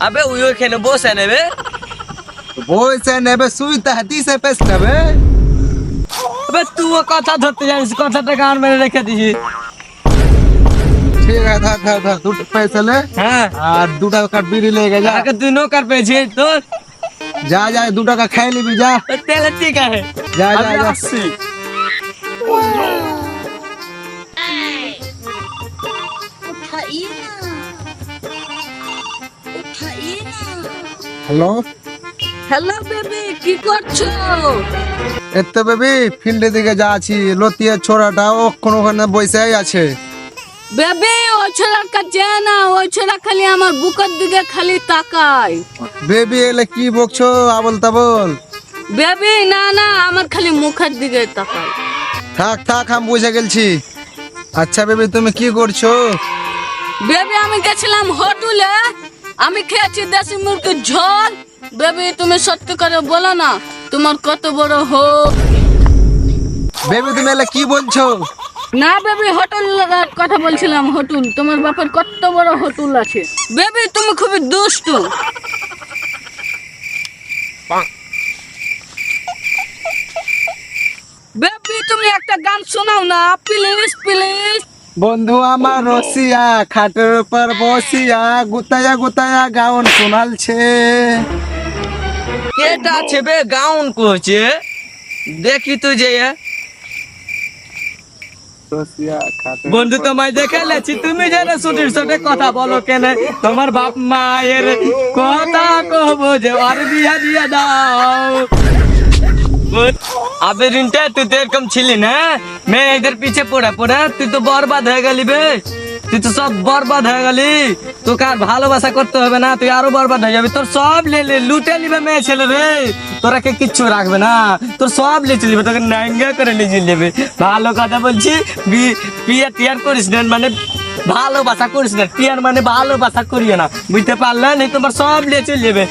আবে ওই ওইখানে বসে নেবে। বসে নেবে সুইটা হাতি সে পেছ নেবে। আবে তুইও কথা ধরতে জানিস, কথাটা গান মেরে রেখে দিছিস। ঠিক আছে থাক থাক থাক, দুটো পয়সা লে হ্যাঁ আর 2 টাকা বিড়ি লেগে যা। আগে তুই নৌকার পেয়েছিস তোর যা যা 2 টাকা খাই নিবি যা। তেলে ঠিক আছে। যা যা আমি যা। আসছি। उठाइए ना उठाइए ना। হ্যালো হ্যালো বেবি, কি করছো? এত বেবি ফিল্ডের দিকে যা আছি, লতিয়া ছোড়াটা ওখানে ওখানে বসেই আছে। বেবি ওই ছেলের কাছে না, ওই ছেলে খালি আমার বুকের দিকে খালি তাকায়। বেবি এলে কি বকছো আবল তাবল? বেবি না না, আমার খালি মুখের দিকে তাকায়। থাক থাক আমি বুঝে গেছি। আচ্ছা বেবি তুমি কি করছো? বেবি আমি গেছিলাম হোটেলে, আমি খেয়েছি দেশি মুরগির ঝোল। বেবি তুমি সত্যি করে বলো না, তোমার কত বড় হোক। বেবি তুমি এলে কি বলছো? না বেবি, হোটেল কথা বলছিলাম। হোটেল, তোমার বাপের কত বড় হোটেল আছে। বেবি তুমি খুবই দুষ্টু। বেবি তুমি একটা গান শোনাও না প্লিজ প্লিজ। বন্ধু আমার রসিয়া খাটের উপর বসিয়া গুতায়া গুতায়া গাউন শোনালছে। কেটা আছে বে গাউন করছে? দেখি তুই যে রসিয়া খাটের বন্ধু তোমায় দেখে লেছি, তুমি যেন ছুটির সাথে কথা বলো কেন? তোমার বাপ মায়ের কথা কব যে আর বিয়া দিয়া দাও। আবে রিন্টা তুই তো এরকম ছিলি না, মেয়ে এদের পিছে পড়ে পড়ে তুই তো বরবাদ হয়ে গেলি বে। তুই তো সব বরবাদ হয়ে গেলি, তোকে আর ভালোবাসা করতে হবে না, তুই আরো বরবাদ হয়ে যাবি। তোর সব লুটে নিবে মেয়ে ছেলে রে, তোরা কে কিচ্ছু রাখবে না, তোর সব লিচে নিবে, তোকে ন্যাঙ্গা করে লিচে নেবে। ভালো কথা বলছি, বিয়ে টিয়ার করিস না, মানে ভালোবাসা করিস না। টিয়ার মানে ভালোবাসা করিও না, বুঝতে পারলে? তোমার সব লিচে নেবে।